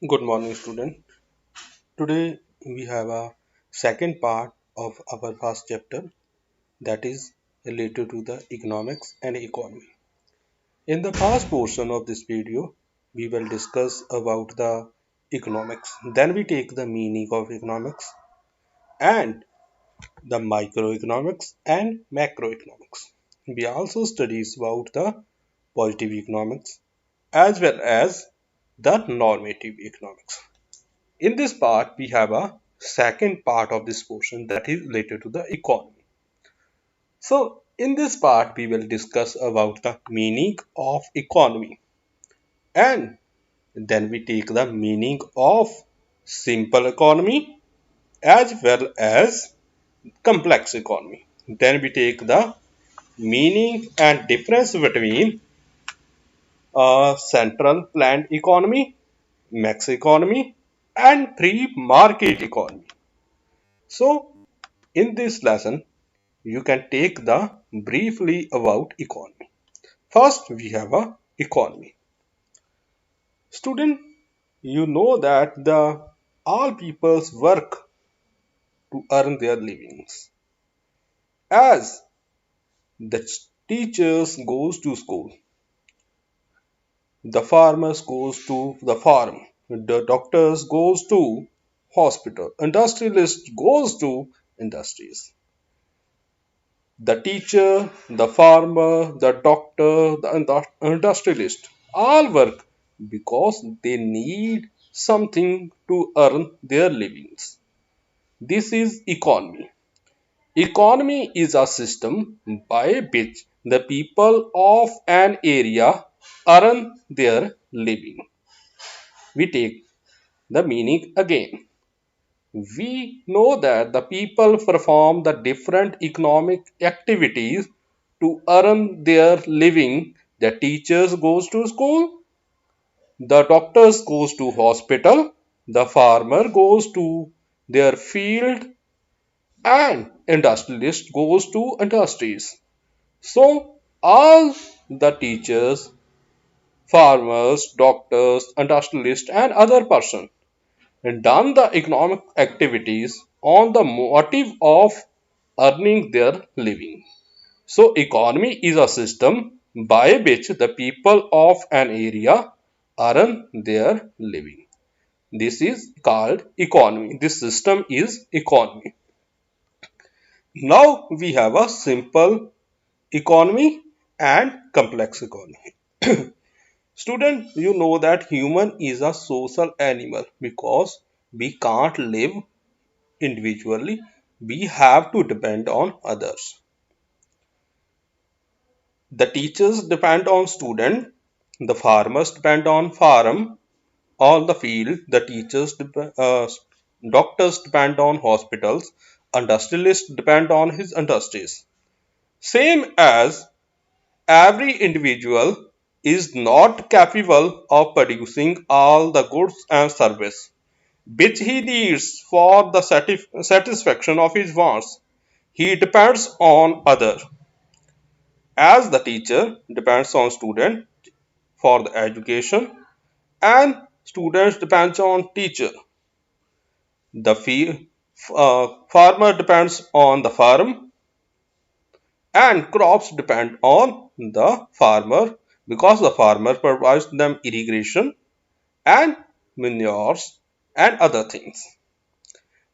Good morning, student. Today we have a second part of our first chapter that is related to the economics and economy. In the first portion of this video, we will discuss about the economics. Then we take the meaning of economics and the microeconomics and macroeconomics. We also studies about the positive economics as well as the normative economics. In this part, we have a second part of this portion that is related to the economy. So, in this part, we will discuss about the meaning of economy and then we take the meaning of simple economy as well as complex economy. Then we take the meaning and difference between central planned economy, max economy, and free market economy. So, in this lesson, you can take the briefly about economy. First, we have a economy. Student, you know that the all peoples work to earn their livings. As the teachers goes to school, the farmers goes to the farm, the doctors goes to hospital, industrialist goes to industries. The teacher, the farmer, the doctor, the industrialist all work because they need something to earn their livings. This is economy. Economy is a system by which the people of an area earn their living. We take the meaning again. We know that the people perform the different economic activities to earn their living. The teachers goes to school, the doctors goes to hospital, the farmer goes to their field, and industrialist goes to industries. So all the teachers, farmers, doctors, industrialists, and other person done the economic activities on the motive of earning their living. So, economy is a system by which the people of an area earn their living. This is called economy. This system is economy. Now we have a simple economy and complex economy. Student, you know that human is a social animal because we can't live individually, we have to depend on others. The teachers depend on student, the farmers depend on farm, on the field, the doctors depend on hospitals, industrialists depend on his industries. Same as every individual is not capable of producing all the goods and service which he needs for the satisfaction of his wants. He depends on other. As the teacher depends on student for the education and students depends on teacher. The farmer depends on the farm and crops depend on the farmer because the farmer provides them irrigation and manures and other things.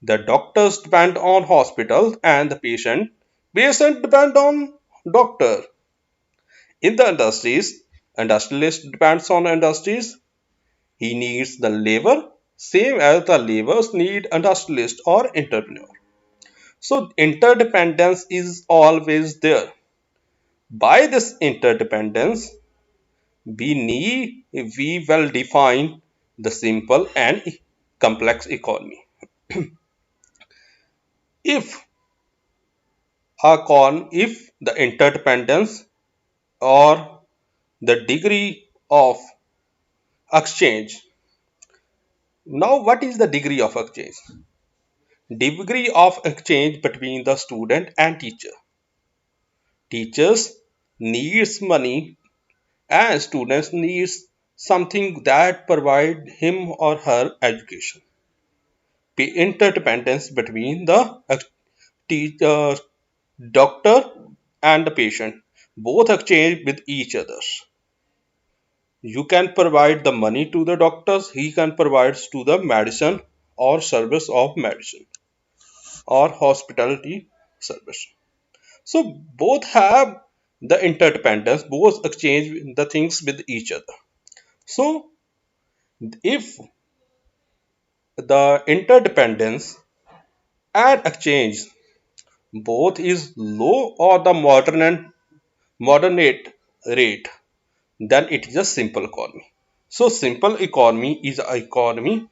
The doctors depend on hospital and the patient depend on doctor. In the industries, industrialist depends on industries. He needs the labor, same as the laborers need industrialist or entrepreneur. So interdependence is always there. By this interdependence, we will define the simple and complex economy. If if the interdependence or the degree of exchange. Now, what is the degree of exchange? Degree of exchange between the student and teacher. Teachers needs money and students needs something that provide him or her education. Interdependence between the doctor and the patient, both exchange with each other. You can provide the money to the doctors, he can provide to the medicine or service of medicine or hospitality service. So both have the interdependence, both exchange the things with each other. So if the interdependence and exchange both is low or the moderate rate, then it is a simple economy. So simple economy is an economy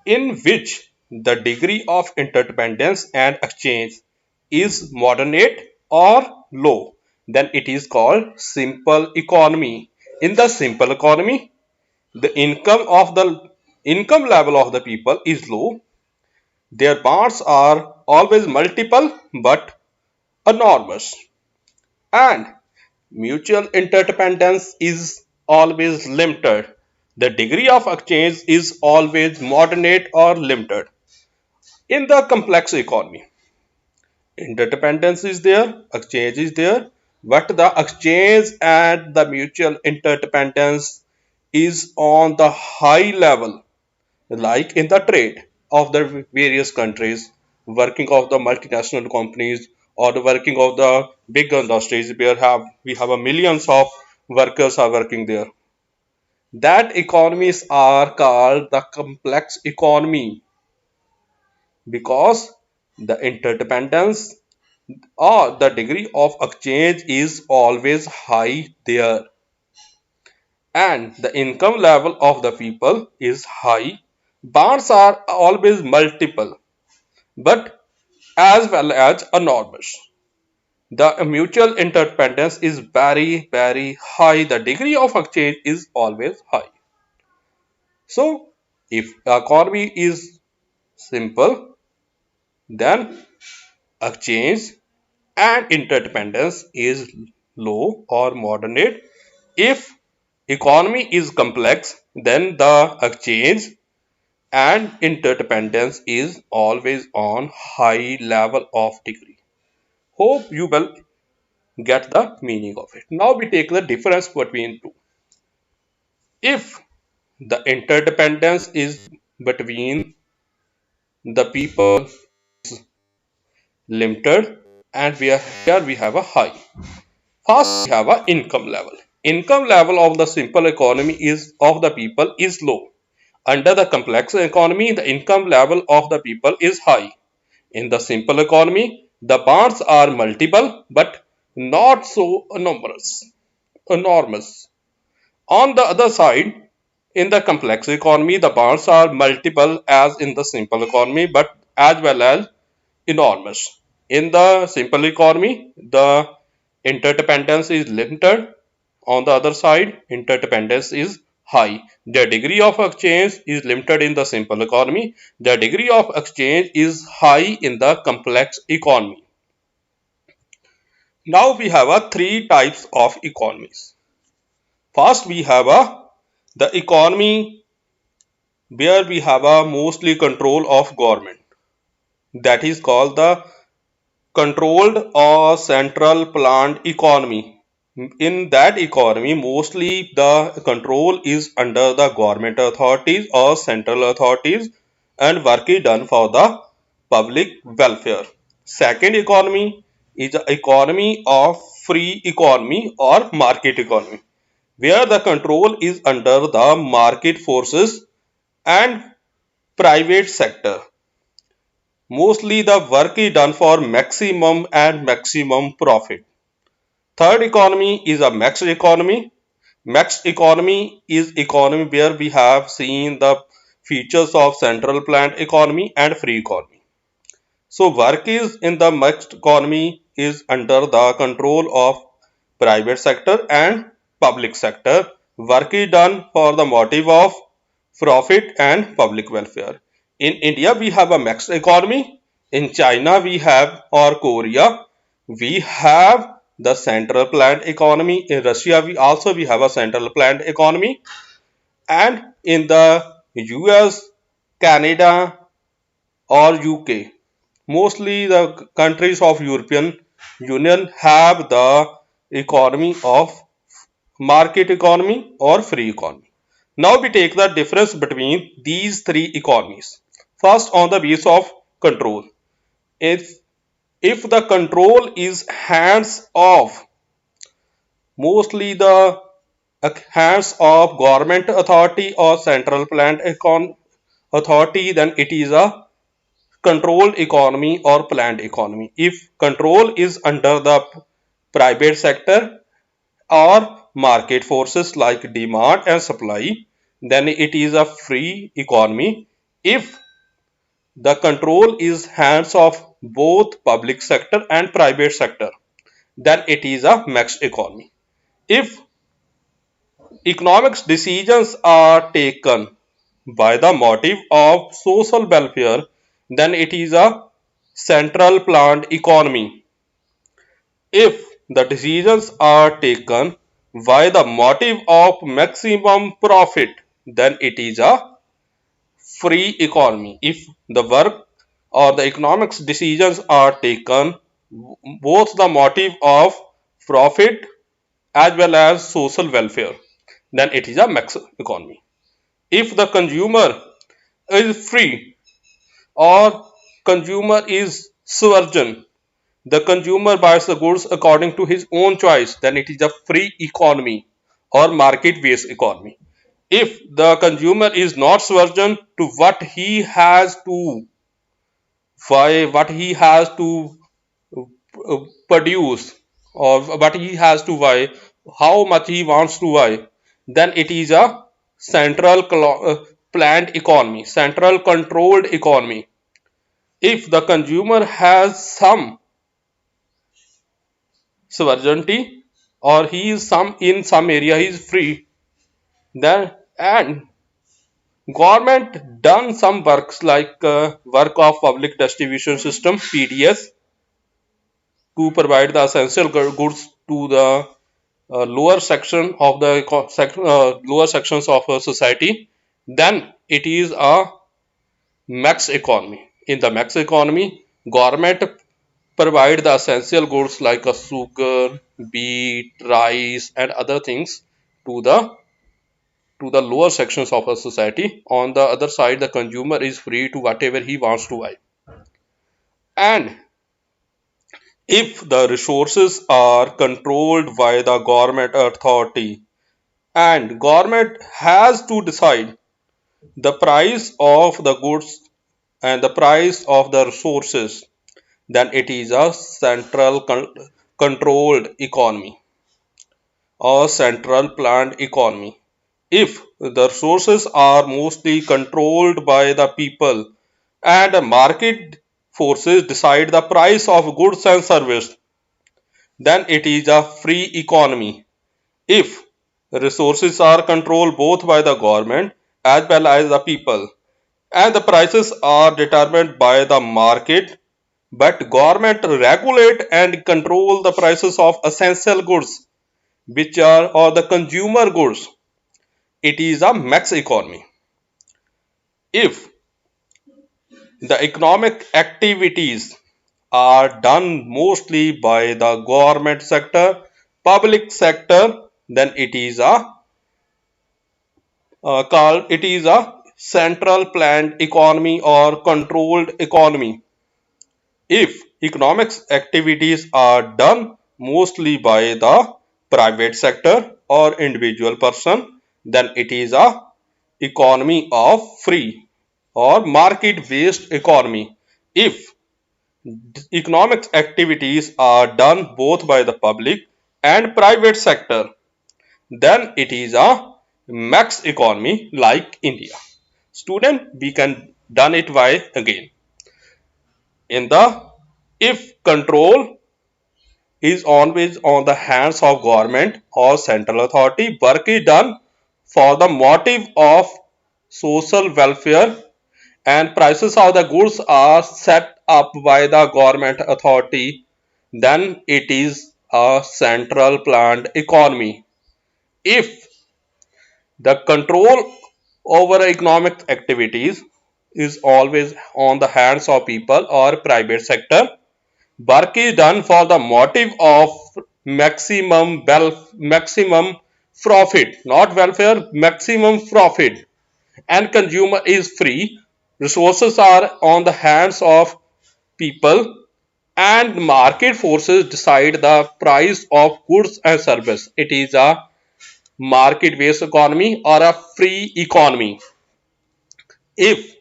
in which the degree of interdependence and exchange is moderate or low, then it is called simple economy. In the simple economy, the income level of the people is low. Their bonds are always multiple but enormous, and mutual interdependence is always limited. The degree of exchange is always moderate or limited. In the complex economy, interdependence is there, exchange is there, but the exchange and the mutual interdependence is on the high level, like in the trade of the various countries, working of the multinational companies or the working of the big industries where we have a millions of workers are working there. That economies are called the complex economy because the interdependence or the degree of exchange is always high there, and the income level of the people is high. Bonds are always multiple but as well as enormous. The mutual interdependence is very, very high. The degree of exchange is always high. So, if economy is simple, then exchange and interdependence is low or moderate. If economy is complex, then the exchange and interdependence is always on high level of degree. Hope you will get the meaning of it. Now we take the difference between two. If the interdependence is between the people limited and here we have a high. First we have a income level. Income level of the simple economy is of the people is low. Under the complex economy, the income level of the people is high. In the simple economy, the bonds are multiple but not so enormous. On the other side, in the complex economy, the bonds are multiple as in the simple economy but as well as enormous. In the simple economy, the interdependence is limited. On the other side, interdependence is high. The degree of exchange is limited in the simple economy. The degree of exchange is high in the complex economy. Now we have three types of economies. First, we have the economy where we have a mostly control of government. That is called the controlled or central planned economy. In that economy, mostly the control is under the government authorities or central authorities and work is done for the public welfare. Second economy is the economy of free economy or market economy, where the control is under the market forces and private sector. Mostly the work is done for maximum profit. Third economy is a mixed economy. Mixed economy is economy where we have seen the features of central planned economy and free economy. So work is in the mixed economy is under the control of private sector and public sector. Work is done for the motive of profit and public welfare. In India, we have a mixed economy. In China, we have, or Korea, we have the central planned economy. In Russia, we have a central planned economy. And in the US, Canada, or UK, mostly the countries of European Union have the economy of market economy or free economy. Now we take the difference between these three economies. First, on the base of control. If if the control is hands off, mostly the hands of government authority or central planned authority, then it is a controlled economy or planned economy. If control is under the private sector or market forces like demand and supply, then it is a free economy. If the control is hands of both public sector and private sector, then it is a mixed economy. If economics decisions are taken by the motive of social welfare, then it is a central planned economy. If the decisions are taken by the motive of maximum profit, then it is a free economy. If the work or the economics decisions are taken both the motive of profit as well as social welfare, then it is a mixed economy. If the consumer is free or consumer is sovereign, the consumer buys the goods according to his own choice, then it is a free economy or market based economy. If the consumer is not sovereign to what he has to buy, what he has to produce, or what he has to buy, how much he wants to buy, then it is a central planned economy, central controlled economy. If the consumer has some sovereignty or he is some in some area he is free, then and government done some works like work of public distribution system PDS to provide the essential goods to the lower section of the lower sections of a society, then it is a max economy. In the max economy, government provide the essential goods like a sugar, wheat, rice, and other things to the lower sections of a society. On the other side, the consumer is free to whatever he wants to buy. And if the resources are controlled by the government authority and government has to decide the price of the goods and the price of the resources, then it is a central controlled economy or central planned economy. If the resources are mostly controlled by the people and market forces decide the price of goods and service, then it is a free economy. If resources are controlled both by the government as well as the people and the prices are determined by the market, but government regulate and control the prices of essential goods which are or the consumer goods, it is a max economy. If the economic activities are done mostly by the government sector, public sector, then it is a called it is a central planned economy or controlled economy. If economics activities are done mostly by the private sector or individual person, then it is a economy of free or market based economy. If economic activities are done both by the public and private sector, then it is a max economy like India. Student, we can done it by again. In the if control is always on the hands of government or central authority, work is done for the motive of social welfare and prices of the goods are set up by the government authority, then it is a central planned economy. If The control over economic activities is always on the hands of people or private sector. Work is done for the motive of maximum profit, not welfare, maximum profit. And consumer is free. Resources are on the hands of people, and market forces decide the price of goods and service. It is a market based economy or a free economy. If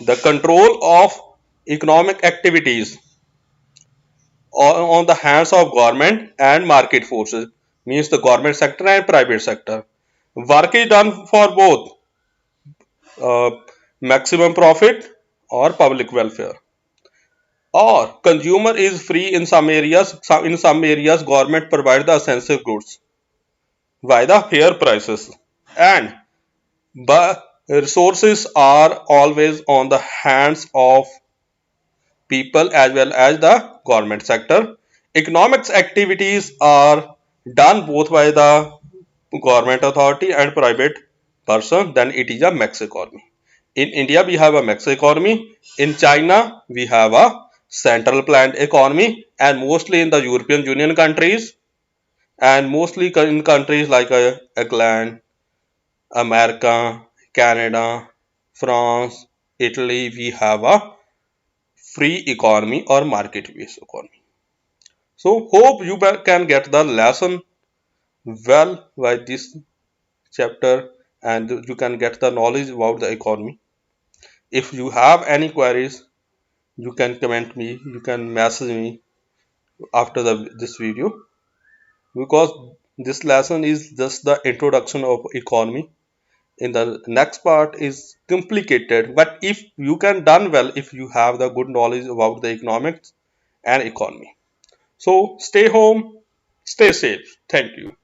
the control of economic activities are on the hands of government and market forces, means the government sector and private sector, work is done for both uh, maximum profit or public welfare. Or consumer is free in some areas. In some areas, government provide the essential goods by the fair prices, and but resources are always on the hands of people as well as the government sector. Economics activities are done both by the government authority and private person, then it is a mixed economy. In India, we have a mixed economy. In China, we have a central planned economy, and mostly in the European Union countries, and mostly in countries like England, America, Canada, France, Italy, we have a free economy or market based economy. So, hope you can get the lesson well by this chapter, and you can get the knowledge about the economy. If you have any queries, you can comment me, you can message me after this video, because this lesson is just the introduction of economy. In the next part is complicated, but if you can done well, if you have the good knowledge about the economics and economy. So stay home, stay safe. Thank you.